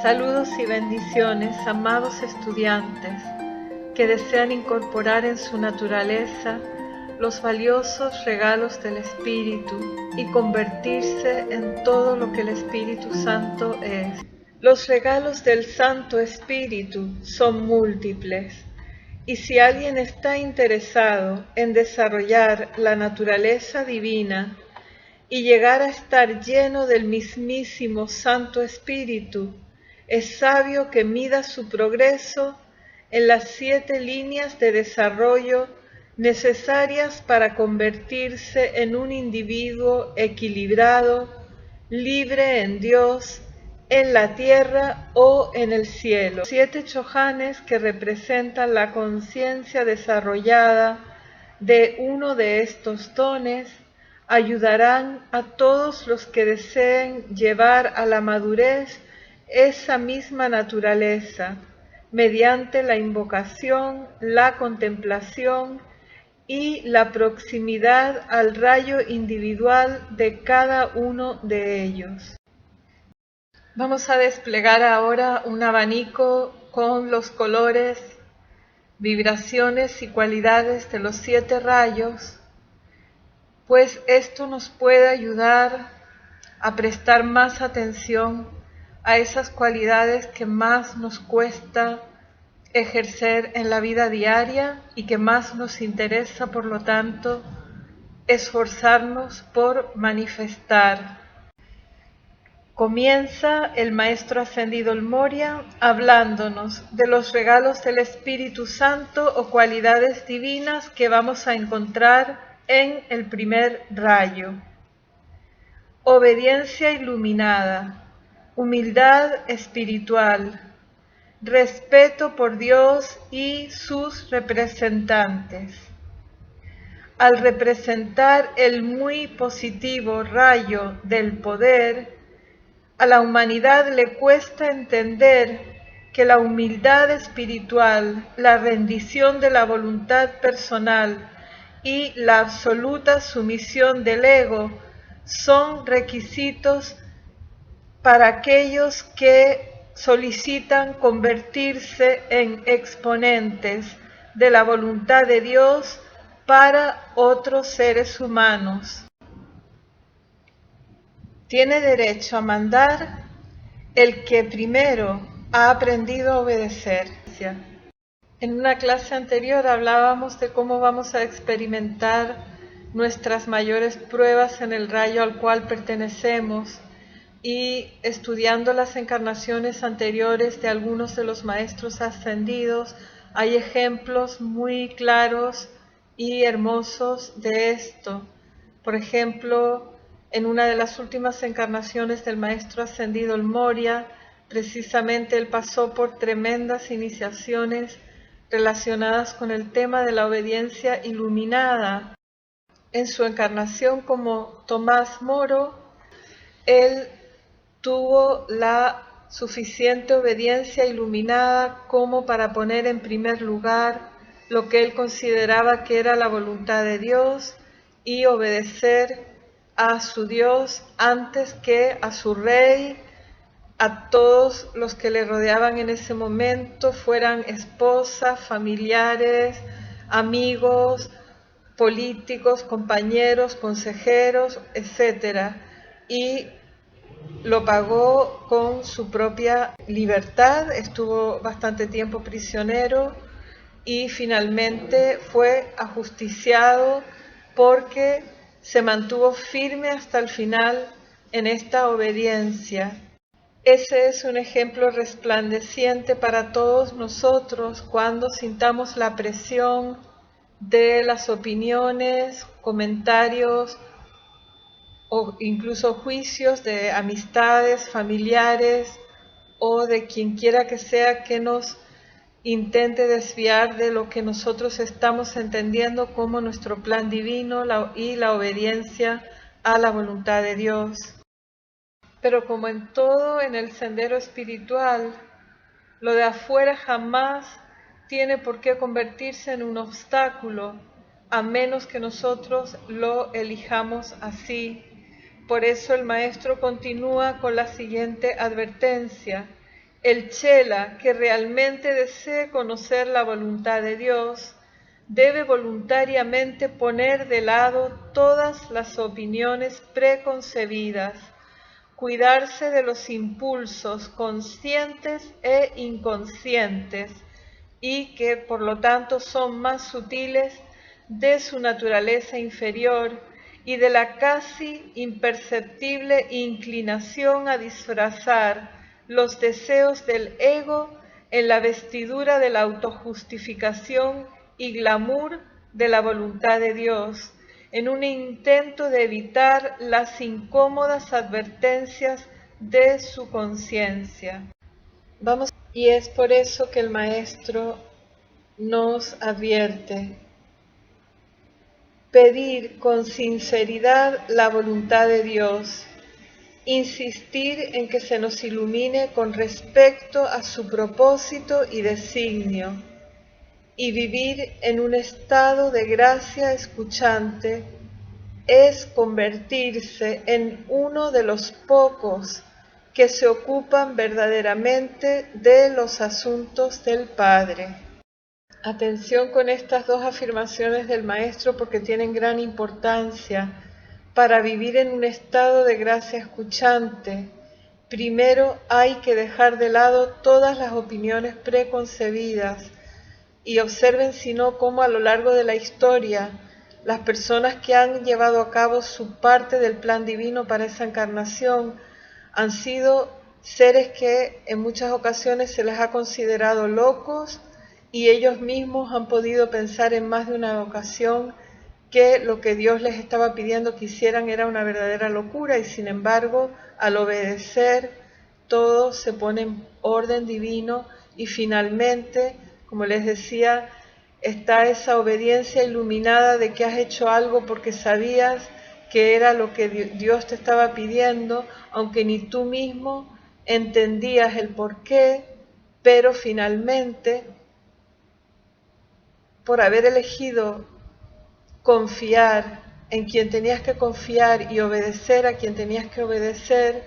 Saludos y bendiciones, amados estudiantes, que desean incorporar en su naturaleza los valiosos regalos del Espíritu y convertirse en todo lo que el Espíritu Santo es. Los regalos del Santo Espíritu son múltiples, y si alguien está interesado en desarrollar la naturaleza divina y llegar a estar lleno del mismísimo Santo Espíritu, es sabio que mida su progreso en las 7 líneas de desarrollo necesarias para convertirse en un individuo equilibrado, libre en Dios, en la tierra o en el cielo. 7 chohanes que representan la conciencia desarrollada de uno de estos dones ayudarán a todos los que deseen llevar a la madurez esa misma naturaleza mediante la invocación, la contemplación y la proximidad al rayo individual de cada uno de ellos. Vamos a desplegar ahora un abanico con los colores, vibraciones y cualidades de los 7 rayos, pues esto nos puede ayudar a prestar más atención a esas cualidades que más nos cuesta ejercer en la vida diaria y que más nos interesa, por lo tanto, esforzarnos por manifestar. Comienza el Maestro Ascendido El Moria hablándonos de los regalos del Espíritu Santo o cualidades divinas que vamos a encontrar en el primer rayo. Obediencia iluminada, humildad espiritual, respeto por Dios y sus representantes. Al representar el muy positivo rayo del poder, a la humanidad le cuesta entender que la humildad espiritual, la rendición de la voluntad personal y la absoluta sumisión del ego son requisitos para aquellos que solicitan convertirse en exponentes de la voluntad de Dios para otros seres humanos. Tiene derecho a mandar el que primero ha aprendido a obedecer. En una clase anterior hablábamos de cómo vamos a experimentar nuestras mayores pruebas en el rayo al cual pertenecemos, y estudiando las encarnaciones anteriores de algunos de los maestros ascendidos, hay ejemplos muy claros y hermosos de esto. Por ejemplo, en una de las últimas encarnaciones del Maestro Ascendido El Moria, precisamente él pasó por tremendas iniciaciones relacionadas con el tema de la obediencia iluminada. En su encarnación como Tomás Moro, él tuvo la suficiente obediencia iluminada como para poner en primer lugar lo que él consideraba que era la voluntad de Dios y obedecer a su Dios antes que a su rey, a todos los que le rodeaban en ese momento, fueran esposas, familiares, amigos, políticos, compañeros, consejeros, etc. Y lo pagó con su propia libertad, estuvo bastante tiempo prisionero y finalmente fue ajusticiado porque se mantuvo firme hasta el final en esta obediencia. Ese es un ejemplo resplandeciente para todos nosotros cuando sintamos la presión de las opiniones, comentarios o incluso juicios de amistades, familiares o de quien quiera que sea que nos intente desviar de lo que nosotros estamos entendiendo como nuestro plan divino y la obediencia a la voluntad de Dios. Pero como en todo en el sendero espiritual, lo de afuera jamás tiene por qué convertirse en un obstáculo, a menos que nosotros lo elijamos así. Por eso el Maestro continúa con la siguiente advertencia. El chela que realmente desee conocer la voluntad de Dios debe voluntariamente poner de lado todas las opiniones preconcebidas, cuidarse de los impulsos conscientes e inconscientes y que por lo tanto son más sutiles de su naturaleza inferior y de la casi imperceptible inclinación a disfrazar los deseos del ego en la vestidura de la autojustificación y glamour de la voluntad de Dios, en un intento de evitar las incómodas advertencias de su conciencia. Y es por eso que el Maestro nos advierte: pedir con sinceridad la voluntad de Dios, insistir en que se nos ilumine con respecto a su propósito y designio, y vivir en un estado de gracia escuchante es convertirse en uno de los pocos que se ocupan verdaderamente de los asuntos del Padre. Atención con estas dos afirmaciones del Maestro porque tienen gran importancia para vivir en un estado de gracia escuchante. Primero hay que dejar de lado todas las opiniones preconcebidas y observen si no cómo a lo largo de la historia las personas que han llevado a cabo su parte del plan divino para esa encarnación han sido seres que en muchas ocasiones se les ha considerado locos y ellos mismos han podido pensar en más de una ocasión que lo que Dios les estaba pidiendo que hicieran era una verdadera locura y sin embargo al obedecer todo se pone en orden divino y finalmente, como les decía, está esa obediencia iluminada de que has hecho algo porque sabías que era lo que Dios te estaba pidiendo, aunque ni tú mismo entendías el porqué, pero finalmente, por haber elegido confiar en quien tenías que confiar y obedecer a quien tenías que obedecer,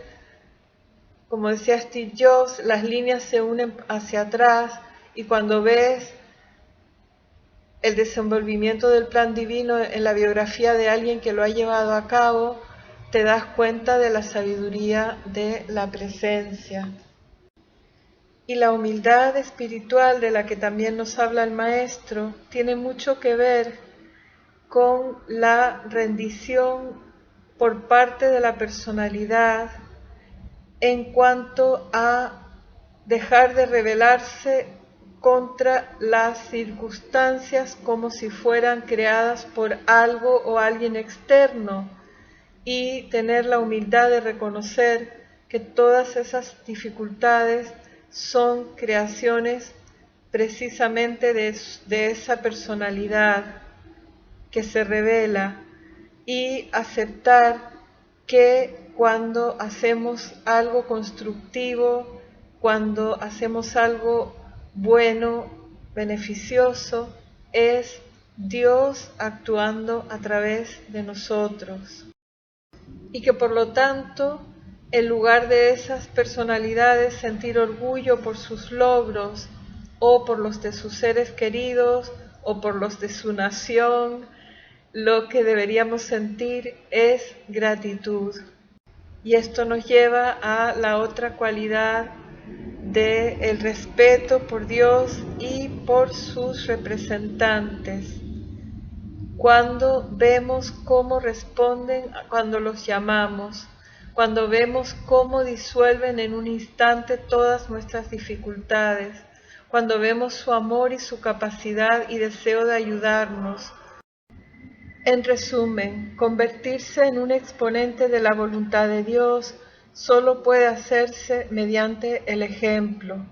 como decía Steve Jobs, las líneas se unen hacia atrás y cuando ves el desenvolvimiento del plan divino en la biografía de alguien que lo ha llevado a cabo, te das cuenta de la sabiduría de la presencia. Y la humildad espiritual de la que también nos habla el Maestro tiene mucho que ver con la rendición por parte de la personalidad en cuanto a dejar de rebelarse contra las circunstancias como si fueran creadas por algo o alguien externo y tener la humildad de reconocer que todas esas dificultades son creaciones precisamente de esa personalidad que se revela y aceptar que cuando hacemos algo constructivo, cuando hacemos algo bueno, beneficioso, es Dios actuando a través de nosotros. Y que por lo tanto, en lugar de esas personalidades sentir orgullo por sus logros, o por los de sus seres queridos, o por los de su nación, lo que deberíamos sentir es gratitud. Y esto nos lleva a la otra cualidad del respeto por Dios y por sus representantes. Cuando vemos cómo responden cuando los llamamos, cuando vemos cómo disuelven en un instante todas nuestras dificultades, cuando vemos su amor y su capacidad y deseo de ayudarnos. En resumen, convertirse en un exponente de la voluntad de Dios solo puede hacerse mediante el ejemplo.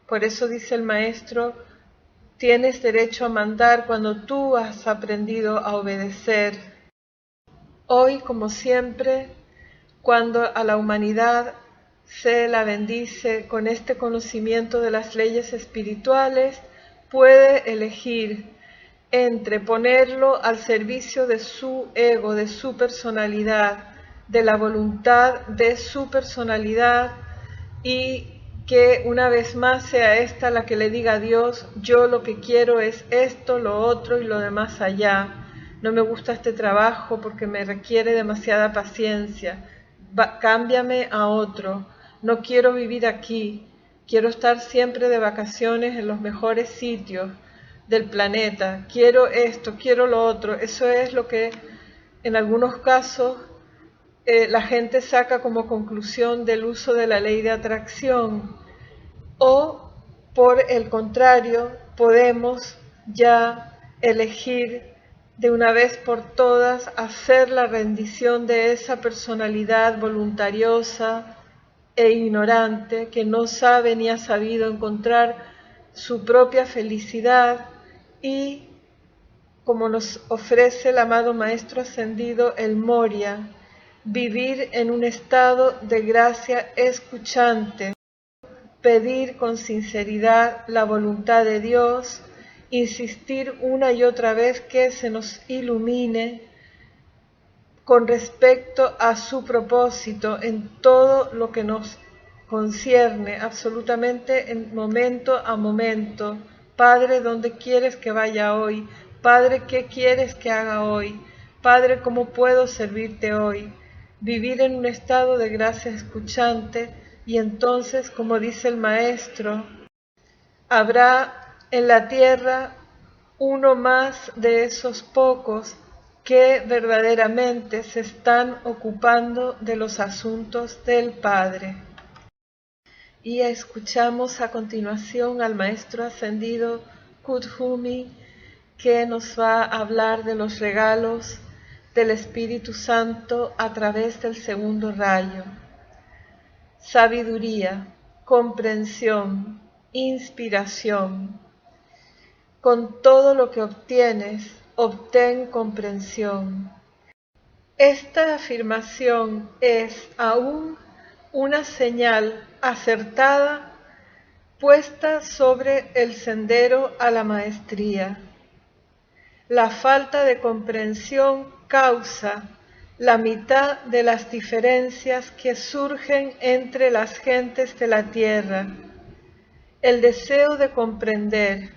Por eso dice el Maestro, tienes derecho a mandar cuando tú has aprendido a obedecer. Hoy, como siempre, cuando a la humanidad se la bendice con este conocimiento de las leyes espirituales, puede elegir entre ponerlo al servicio de su ego, de su personalidad, de la voluntad de su personalidad y que una vez más sea esta la que le diga a Dios, yo lo que quiero es esto, lo otro y lo demás allá. No me gusta este trabajo porque me requiere demasiada paciencia. Cámbiame a otro. No quiero vivir aquí. Quiero estar siempre de vacaciones en los mejores sitios del planeta. Quiero esto, quiero lo otro. Eso es lo que en algunos casos la gente saca como conclusión del uso de la ley de atracción, o por el contrario podemos ya elegir de una vez por todas hacer la rendición de esa personalidad voluntariosa e ignorante que no sabe ni ha sabido encontrar su propia felicidad y, como nos ofrece el amado Maestro Ascendido, el Moria, vivir en un estado de gracia escuchante, pedir con sinceridad la voluntad de Dios, insistir una y otra vez que se nos ilumine con respecto a su propósito en todo lo que nos concierne, absolutamente en momento a momento. Padre, ¿dónde quieres que vaya hoy? Padre, ¿qué quieres que haga hoy? Padre, ¿cómo puedo servirte hoy? Vivir en un estado de gracia escuchante, y entonces, como dice el Maestro, habrá en la tierra uno más de esos pocos que verdaderamente se están ocupando de los asuntos del Padre. Y escuchamos a continuación al Maestro Ascendido Kuthumi, que nos va a hablar de los regalos del Espíritu Santo a través del segundo rayo. Sabiduría, comprensión, inspiración. Con todo lo que obtienes, obtén comprensión. Esta afirmación es aún una señal acertada puesta sobre el sendero a la maestría. La falta de comprensión causa la mitad de las diferencias que surgen entre las gentes de la tierra. El deseo de comprender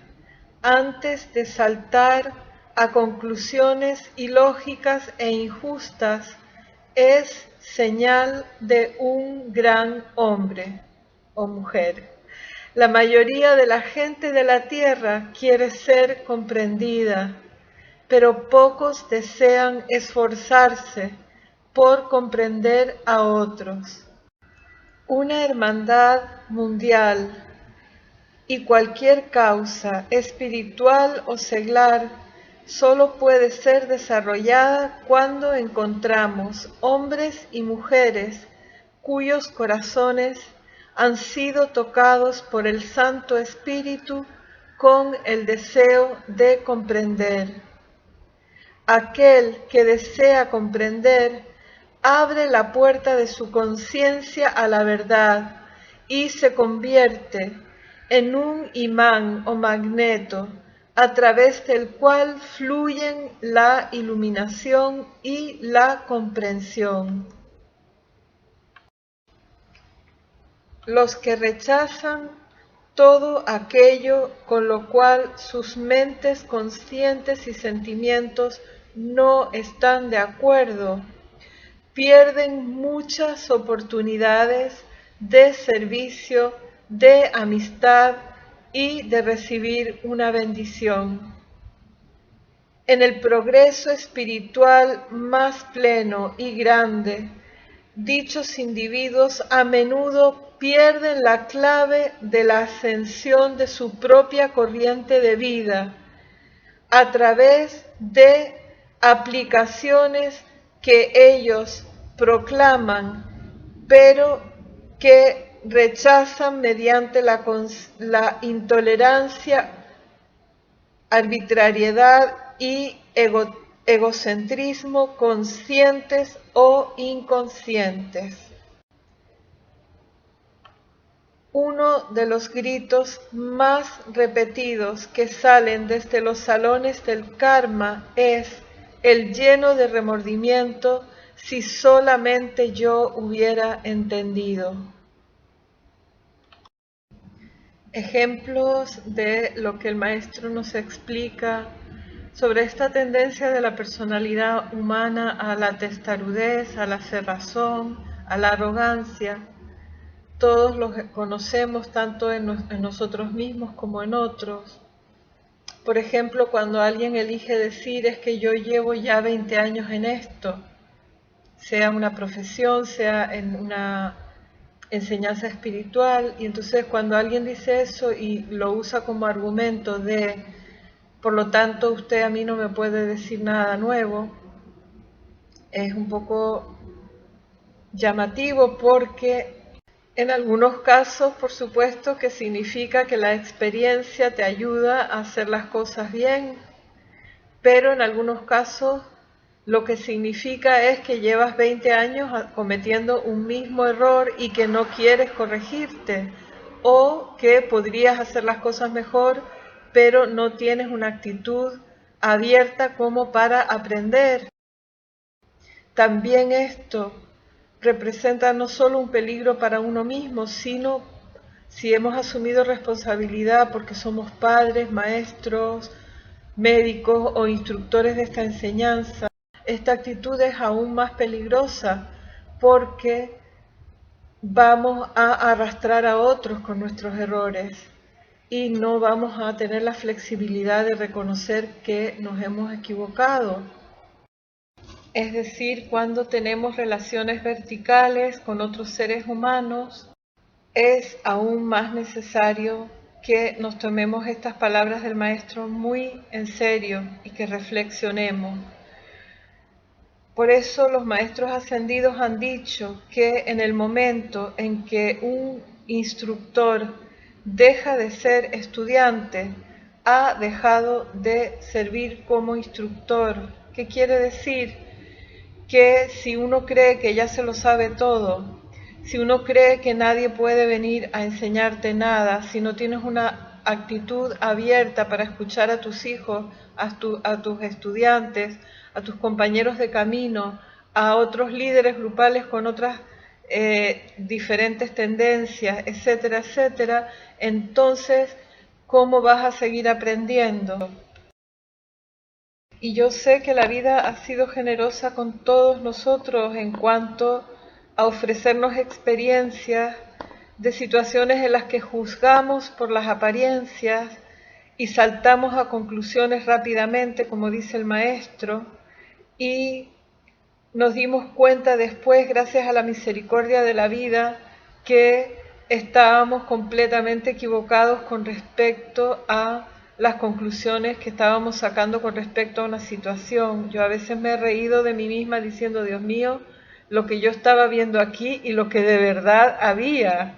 antes de saltar a conclusiones ilógicas e injustas es señal de un gran hombre o mujer. La mayoría de la gente de la tierra quiere ser comprendida, pero pocos desean esforzarse por comprender a otros. Una hermandad mundial y cualquier causa espiritual o seglar solo puede ser desarrollada cuando encontramos hombres y mujeres cuyos corazones han sido tocados por el Santo Espíritu con el deseo de comprender. Aquel que desea comprender abre la puerta de su conciencia a la verdad y se convierte en un imán o magneto a través del cual fluyen la iluminación y la comprensión. Los que rechazan todo aquello con lo cual sus mentes conscientes y sentimientos no están de acuerdo, pierden muchas oportunidades de servicio, de amistad y de recibir una bendición. En el progreso espiritual más pleno y grande, dichos individuos a menudo pierden la clave de la ascensión de su propia corriente de vida a través de aplicaciones que ellos proclaman, pero que rechazan mediante la intolerancia, arbitrariedad y egocentrismo conscientes o inconscientes. Uno de los gritos más repetidos que salen desde los salones del karma es el lleno de remordimiento: si solamente yo hubiera entendido. ejemplos de lo que el maestro nos explica sobre esta tendencia de la personalidad humana a la testarudez, a la cerrazón, a la arrogancia. Todos los conocemos tanto en nosotros mismos como en otros. Por ejemplo, cuando alguien elige decir es que yo llevo ya 20 años en esto, sea una profesión, sea en una enseñanza espiritual, y entonces cuando alguien dice eso y lo usa como argumento de, por lo tanto usted a mí no me puede decir nada nuevo, es un poco llamativo porque en algunos casos, por supuesto, que significa que la experiencia te ayuda a hacer las cosas bien, pero en algunos casos lo que significa es que llevas 20 años cometiendo un mismo error y que no quieres corregirte, o que podrías hacer las cosas mejor, pero no tienes una actitud abierta como para aprender. También esto representa no solo un peligro para uno mismo, sino si hemos asumido responsabilidad porque somos padres, maestros, médicos o instructores de esta enseñanza. Esta actitud es aún más peligrosa porque vamos a arrastrar a otros con nuestros errores y no vamos a tener la flexibilidad de reconocer que nos hemos equivocado. Es decir, cuando tenemos relaciones verticales con otros seres humanos, es aún más necesario que nos tomemos estas palabras del Maestro muy en serio y que reflexionemos. Por eso los Maestros Ascendidos han dicho que en el momento en que un instructor deja de ser estudiante, ha dejado de servir como instructor. ¿Qué quiere decir? Que si uno cree que ya se lo sabe todo, si uno cree que nadie puede venir a enseñarte nada, si no tienes una actitud abierta para escuchar a tus hijos, a tus estudiantes, a tus compañeros de camino, a otros líderes grupales con otras diferentes tendencias, etcétera, etcétera, entonces, ¿cómo vas a seguir aprendiendo? Y yo sé que la vida ha sido generosa con todos nosotros en cuanto a ofrecernos experiencias de situaciones en las que juzgamos por las apariencias y saltamos a conclusiones rápidamente, como dice el maestro, y nos dimos cuenta después, gracias a la misericordia de la vida, que estábamos completamente equivocados con respecto a las conclusiones que estábamos sacando con respecto a una situación. Yo a veces me he reído de mí misma diciendo, Dios mío, lo que yo estaba viendo aquí y lo que de verdad había.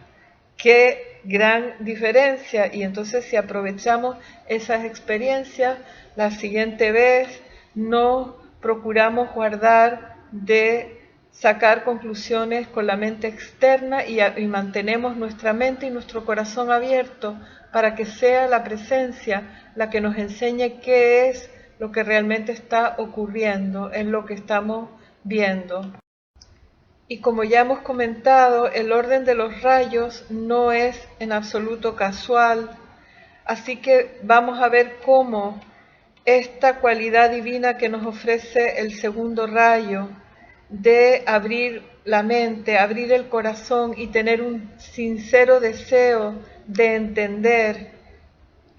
Qué gran diferencia. Y entonces si aprovechamos esas experiencias, la siguiente vez no procuramos guardar de sacar conclusiones con la mente externa y mantenemos nuestra mente y nuestro corazón abierto para que sea la presencia la que nos enseñe qué es lo que realmente está ocurriendo en lo que estamos viendo. Y como ya hemos comentado, el orden de los rayos no es en absoluto casual, así que vamos a ver cómo esta cualidad divina que nos ofrece el segundo rayo de abrir la mente, abrir el corazón y tener un sincero deseo de entender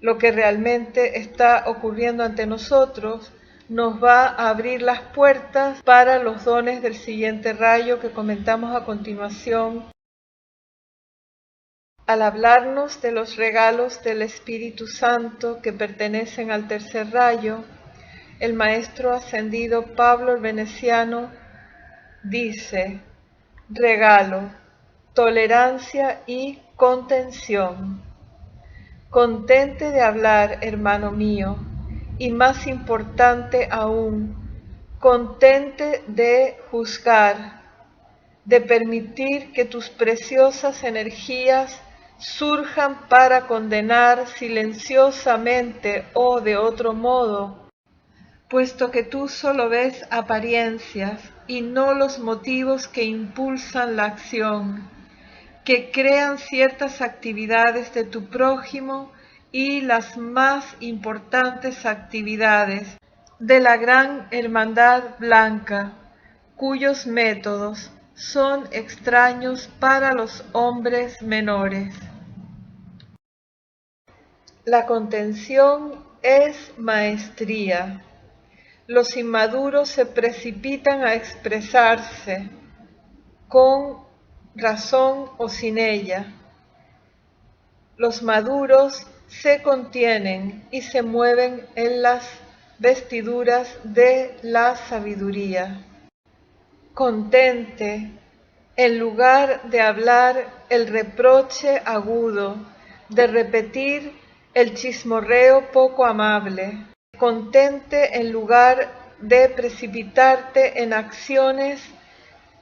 lo que realmente está ocurriendo ante nosotros, nos va a abrir las puertas para los dones del siguiente rayo que comentamos a continuación. Al hablarnos de los regalos del Espíritu Santo que pertenecen al tercer rayo, el Maestro Ascendido Pablo el Veneciano dice: regalo, tolerancia y contención. Contente de hablar, hermano mío, y más importante aún, contente de juzgar, de permitir que tus preciosas energías surjan para condenar silenciosamente o de otro modo, puesto que tú solo ves apariencias y no los motivos que impulsan la acción. que crean ciertas actividades de tu prójimo y las más importantes actividades de la Gran Hermandad Blanca, cuyos métodos son extraños para los hombres menores. La contención es maestría. Los inmaduros se precipitan a expresarse con razón o sin ella. Los maduros se contienen y se mueven en las vestiduras de la sabiduría. Contente, en lugar de hablar el reproche agudo, de repetir el chismorreo poco amable. Contente en lugar de precipitarte en acciones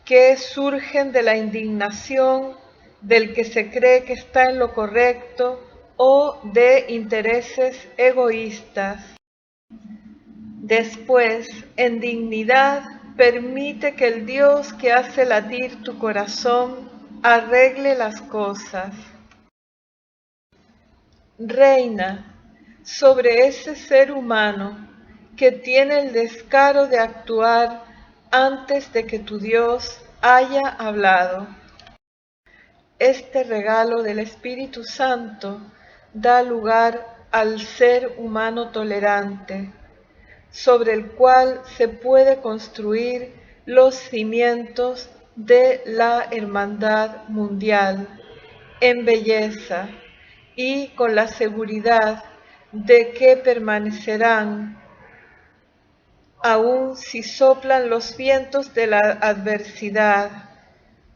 que surgen de la indignación del que se cree que está en lo correcto o de intereses egoístas. Después, en dignidad, permite que el Dios que hace latir tu corazón arregle las cosas. Reina sobre ese ser humano que tiene el descaro de actuar antes de que tu Dios haya hablado. Este regalo del Espíritu Santo da lugar al ser humano tolerante, sobre el cual se puede construir los cimientos de la hermandad mundial en belleza y con la seguridad de que permanecerán aun si soplan los vientos de la adversidad,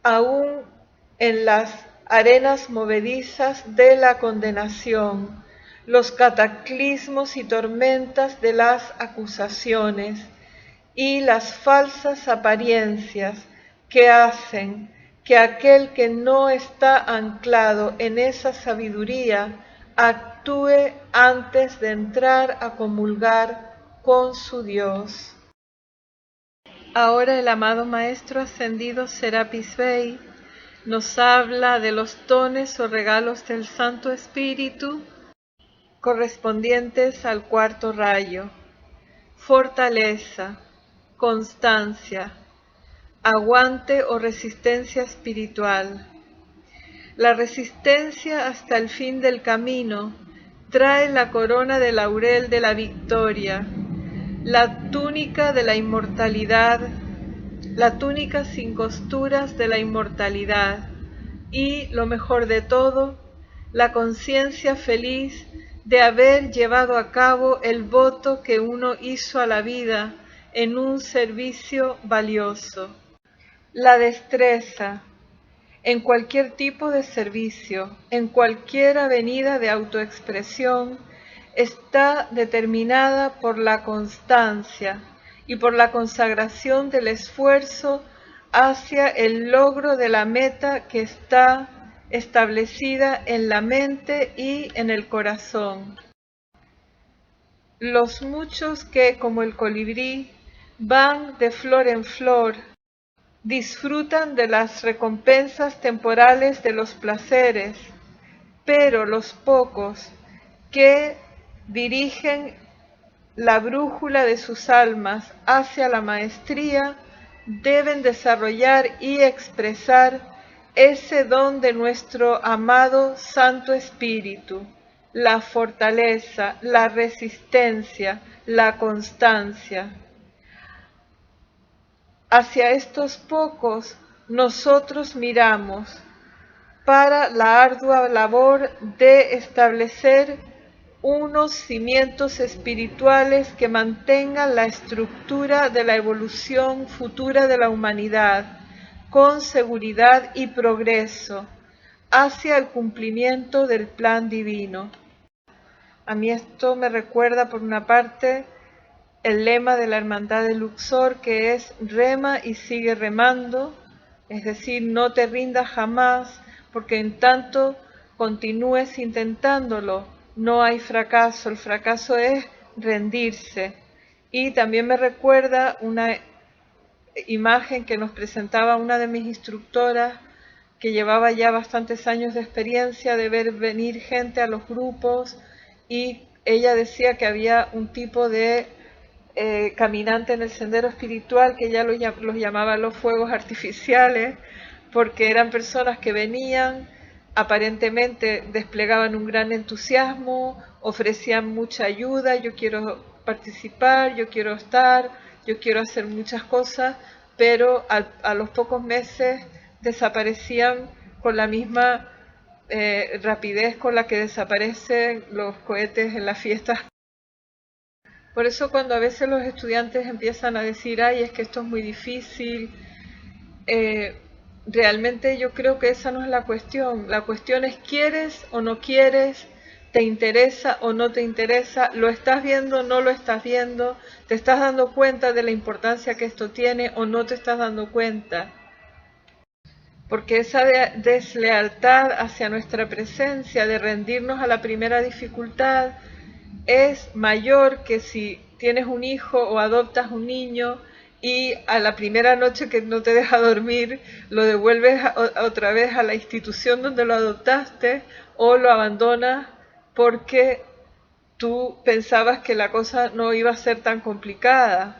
aun en las arenas movedizas de la condenación, los cataclismos y tormentas de las acusaciones y las falsas apariencias que hacen que aquel que no está anclado en esa sabiduría actúe antes de entrar a comulgar con su Dios. Ahora el amado Maestro Ascendido Serapis Bey nos habla de los dones o regalos del Santo Espíritu correspondientes al cuarto rayo: fortaleza, constancia, aguante o resistencia espiritual. La resistencia hasta el fin del camino trae la corona de laurel de la victoria, la túnica de la inmortalidad, la túnica sin costuras de la inmortalidad y, lo mejor de todo, la conciencia feliz de haber llevado a cabo el voto que uno hizo a la vida en un servicio valioso. La destreza en cualquier tipo de servicio, en cualquier avenida de autoexpresión, está determinada por la constancia y por la consagración del esfuerzo hacia el logro de la meta que está establecida en la mente y en el corazón. Los muchos que, como el colibrí, van de flor en flor, disfrutan de las recompensas temporales de los placeres, pero los pocos que dirigen la brújula de sus almas hacia la maestría deben desarrollar y expresar ese don de nuestro amado Santo Espíritu, la fortaleza, la resistencia, la constancia. Hacia estos pocos nosotros miramos para la ardua labor de establecer unos cimientos espirituales que mantengan la estructura de la evolución futura de la humanidad con seguridad y progreso hacia el cumplimiento del plan divino. A mí esto me recuerda, por una parte, el lema de la Hermandad de Luxor, que es rema y sigue remando, es decir, no te rindas jamás, porque en tanto continúes intentándolo, no hay fracaso. El fracaso es rendirse. Y también me recuerda una imagen que nos presentaba una de mis instructoras que llevaba ya bastantes años de experiencia de ver venir gente a los grupos, y ella decía que había un tipo de caminante en el sendero espiritual que ella los llamaba los fuegos artificiales, porque eran personas que venían, aparentemente desplegaban un gran entusiasmo, ofrecían mucha ayuda, yo quiero participar, yo quiero estar, yo quiero hacer muchas cosas, pero a los pocos meses desaparecían con la misma rapidez con la que desaparecen los cohetes en las fiestas. Por eso cuando a veces los estudiantes empiezan a decir, ay, es que esto es muy difícil, realmente yo creo que esa no es la cuestión es quieres o no quieres, te interesa o no te interesa, lo estás viendo o no lo estás viendo, te estás dando cuenta de la importancia que esto tiene o no te estás dando cuenta. Porque esa deslealtad hacia nuestra presencia, de rendirnos a la primera dificultad, es mayor que si tienes un hijo o adoptas un niño y a la primera noche que no te deja dormir lo devuelves otra vez a la institución donde lo adoptaste, o lo abandonas porque tú pensabas que la cosa no iba a ser tan complicada.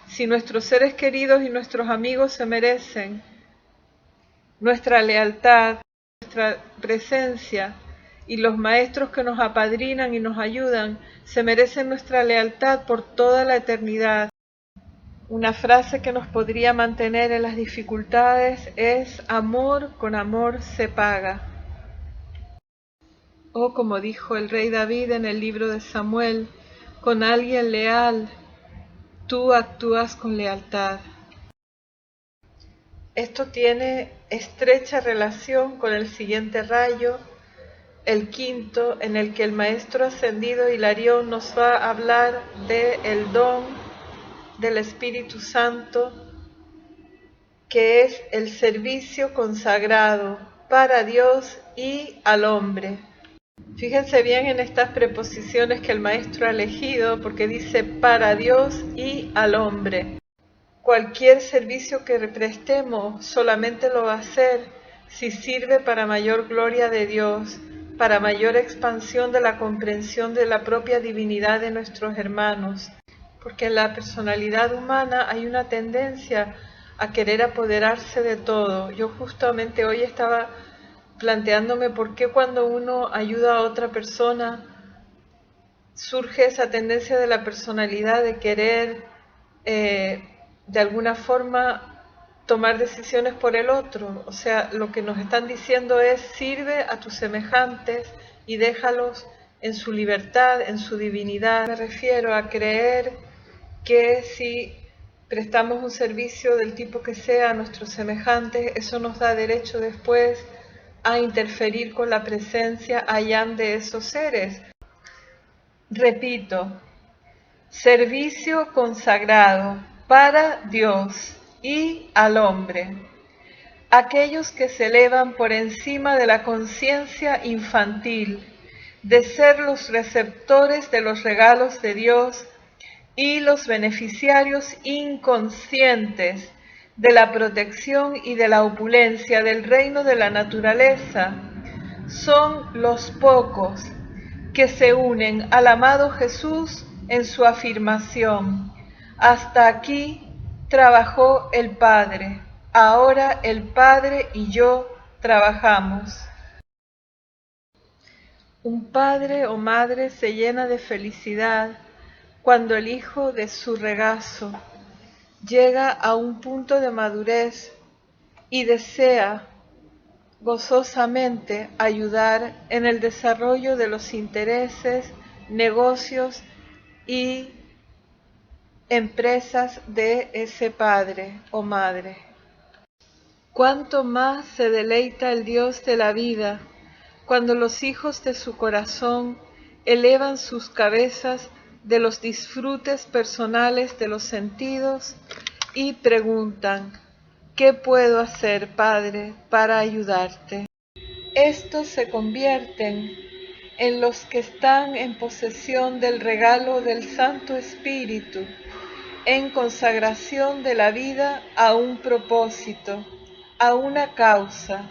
Si nuestros seres queridos y nuestros amigos se merecen nuestra lealtad, nuestra presencia, y los maestros que nos apadrinan y nos ayudan se merecen nuestra lealtad por toda la eternidad. Una frase que nos podría mantener en las dificultades es: amor con amor se paga. O como dijo el rey David en el libro de Samuel, con alguien leal, tú actúas con lealtad. Esto tiene estrecha relación con el siguiente rayo, el quinto, en el que el maestro ascendido Hilarión nos va a hablar del don del Espíritu Santo, que es el servicio consagrado para Dios y al hombre. Fíjense bien en estas preposiciones que el maestro ha elegido, porque dice para Dios y al hombre. Cualquier servicio que prestemos solamente lo va a hacer si sirve para mayor gloria de Dios, para mayor expansión de la comprensión de la propia divinidad de nuestros hermanos. Porque en la personalidad humana hay una tendencia a querer apoderarse de todo. Yo justamente hoy estaba planteándome por qué cuando uno ayuda a otra persona surge esa tendencia de la personalidad de querer de alguna forma tomar decisiones por el otro. O sea, lo que nos están diciendo es: sirve a tus semejantes y déjalos en su libertad, en su divinidad. Me refiero a creer que si prestamos un servicio del tipo que sea a nuestros semejantes, eso nos da derecho después a interferir con la presencia allá de esos seres. Repito, servicio consagrado para Dios y al hombre. Aquellos que se elevan por encima de la conciencia infantil, de ser los receptores de los regalos de Dios y los beneficiarios inconscientes de la protección y de la opulencia del reino de la naturaleza, son los pocos que se unen al amado Jesús en su afirmación: hasta aquí trabajó el Padre, ahora el Padre y yo trabajamos. Un padre o madre se llena de felicidad cuando el hijo de su regazo llega a un punto de madurez y desea gozosamente ayudar en el desarrollo de los intereses, negocios y empresas de ese padre o madre. Cuánto más se deleita el Dios de la vida cuando los hijos de su corazón elevan sus cabezas de los disfrutes personales de los sentidos y preguntan: ¿qué puedo hacer, Padre, para ayudarte? Estos se convierten en los que están en posesión del regalo del Santo Espíritu, en consagración de la vida a un propósito, a una causa,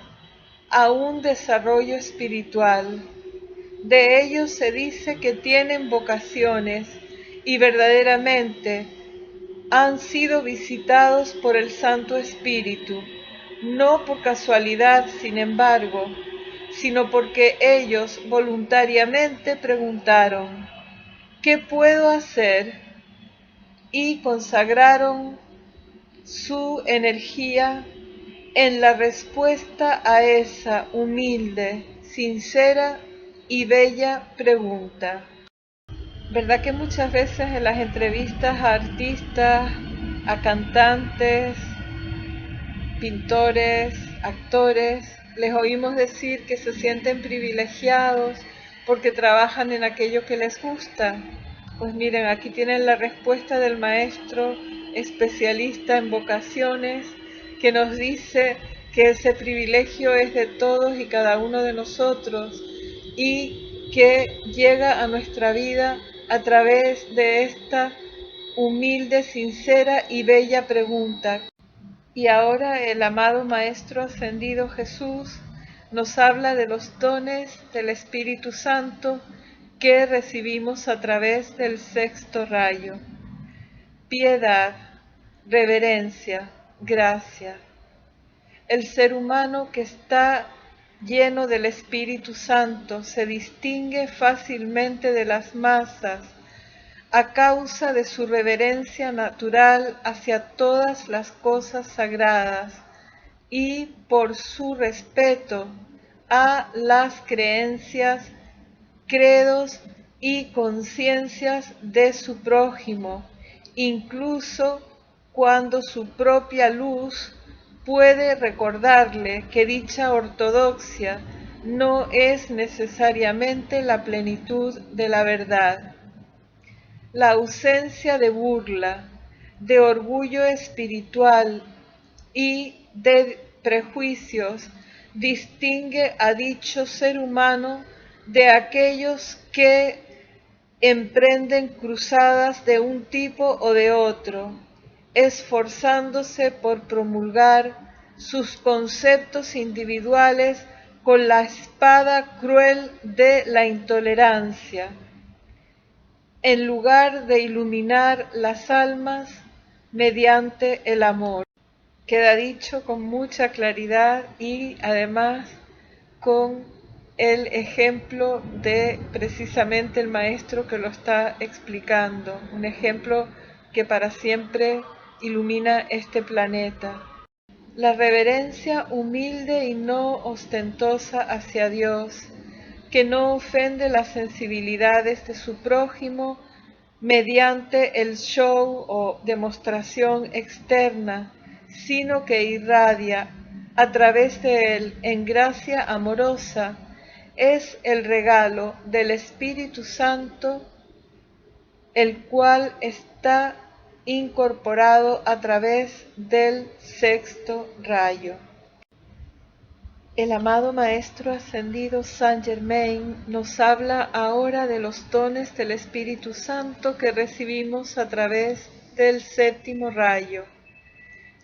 a un desarrollo espiritual. De ellos se dice que tienen vocaciones y verdaderamente han sido visitados por el Santo Espíritu, no por casualidad, sin embargo, sino porque ellos voluntariamente preguntaron: ¿qué puedo hacer? Y consagraron su energía en la respuesta a esa humilde, sincera y bella pregunta. ¿Verdad que muchas veces en las entrevistas a artistas, a cantantes, pintores, actores, les oímos decir que se sienten privilegiados porque trabajan en aquello que les gusta? Pues miren, aquí tienen la respuesta del maestro especialista en vocaciones, que nos dice que ese privilegio es de todos y cada uno de nosotros y que llega a nuestra vida a través de esta humilde, sincera y bella pregunta. Y ahora el amado Maestro Ascendido Jesús nos habla de los dones del Espíritu Santo que recibimos a través del sexto rayo: piedad, reverencia, gracia. El ser humano que está lleno del Espíritu Santo se distingue fácilmente de las masas a causa de su reverencia natural hacia todas las cosas sagradas y por su respeto a las creencias, credos y conciencias de su prójimo, incluso cuando su propia luz puede recordarle que dicha ortodoxia no es necesariamente la plenitud de la verdad. La ausencia de burla, de orgullo espiritual y de prejuicios distingue a dicho ser humano de aquellos que emprenden cruzadas de un tipo o de otro, esforzándose por promulgar sus conceptos individuales con la espada cruel de la intolerancia, en lugar de iluminar las almas mediante el amor. Queda dicho con mucha claridad y además con el ejemplo de precisamente el maestro que lo está explicando, un ejemplo que para siempre ilumina este planeta. La reverencia humilde y no ostentosa hacia Dios, que no ofende las sensibilidades de su prójimo mediante el show o demostración externa, sino que irradia a través de él en gracia amorosa, es el regalo del Espíritu Santo, el cual está incorporado a través del sexto rayo. El amado Maestro Ascendido Saint Germain nos habla ahora de los dones del Espíritu Santo que recibimos a través del séptimo rayo: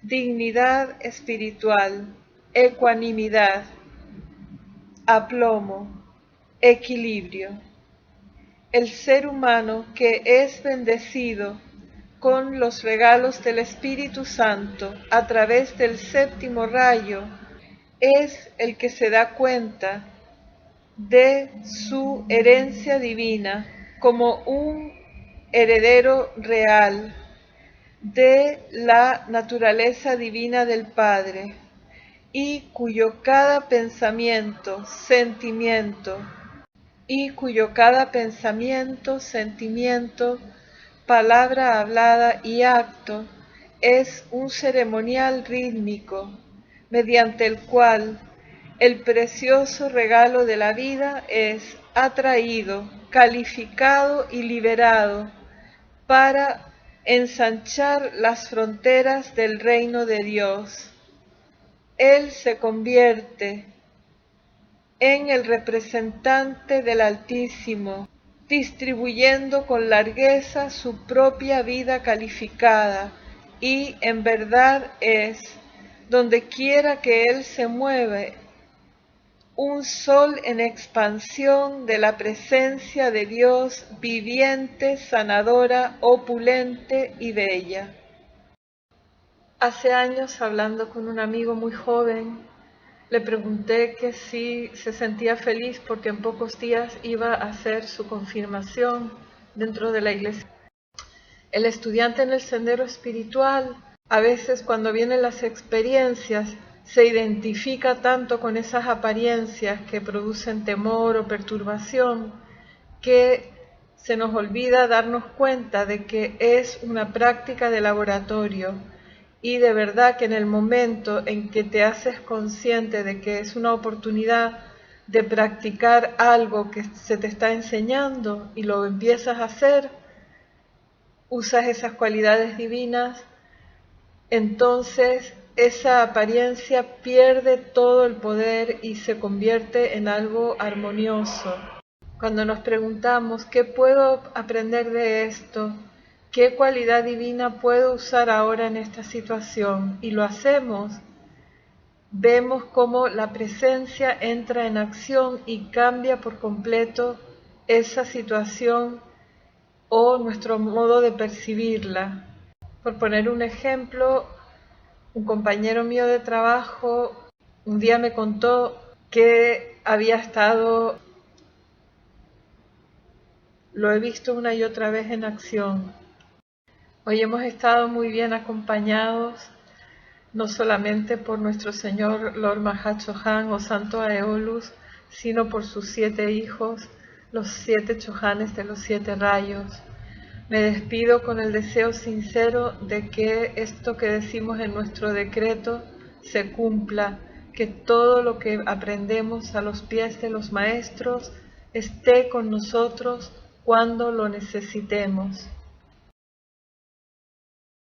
dignidad espiritual, ecuanimidad, aplomo, equilibrio. El ser humano que es bendecido con los regalos del Espíritu Santo a través del séptimo rayo es el que se da cuenta de su herencia divina como un heredero real de la naturaleza divina del Padre, y cuyo cada pensamiento, sentimiento, palabra hablada y acto es un ceremonial rítmico mediante el cual el precioso regalo de la vida es atraído, calificado y liberado para ensanchar las fronteras del reino de Dios. Él se convierte en el representante del Altísimo, distribuyendo con largueza su propia vida calificada, y en verdad es, donde quiera que Él se mueve, un sol en expansión de la presencia de Dios viviente, sanadora, opulente y bella. Hace años, hablando con un amigo muy joven, le pregunté que si se sentía feliz porque en pocos días iba a hacer su confirmación dentro de la iglesia. El estudiante en el sendero espiritual, a veces cuando vienen las experiencias, se identifica tanto con esas apariencias que producen temor o perturbación, que se nos olvida darnos cuenta de que es una práctica de laboratorio y de verdad que en el momento en que te haces consciente de que es una oportunidad de practicar algo que se te está enseñando y lo empiezas a hacer, usas esas cualidades divinas, entonces esa apariencia pierde todo el poder y se convierte en algo armonioso. Cuando nos preguntamos, ¿qué puedo aprender de esto? ¿Qué cualidad divina puedo usar ahora en esta situación? Y lo hacemos. Vemos cómo la presencia entra en acción y cambia por completo esa situación o nuestro modo de percibirla. Por poner un ejemplo, un compañero mío de trabajo un día me contó que había estado, lo he visto una y otra vez en acción. Hoy hemos estado muy bien acompañados, no solamente por nuestro Señor Lord Mahachohan o Santo Aeolus, sino por sus 7 hijos, los 7 chohanes de los 7 rayos. Me despido con el deseo sincero de que esto que decimos en nuestro decreto se cumpla, que todo lo que aprendemos a los pies de los maestros esté con nosotros cuando lo necesitemos.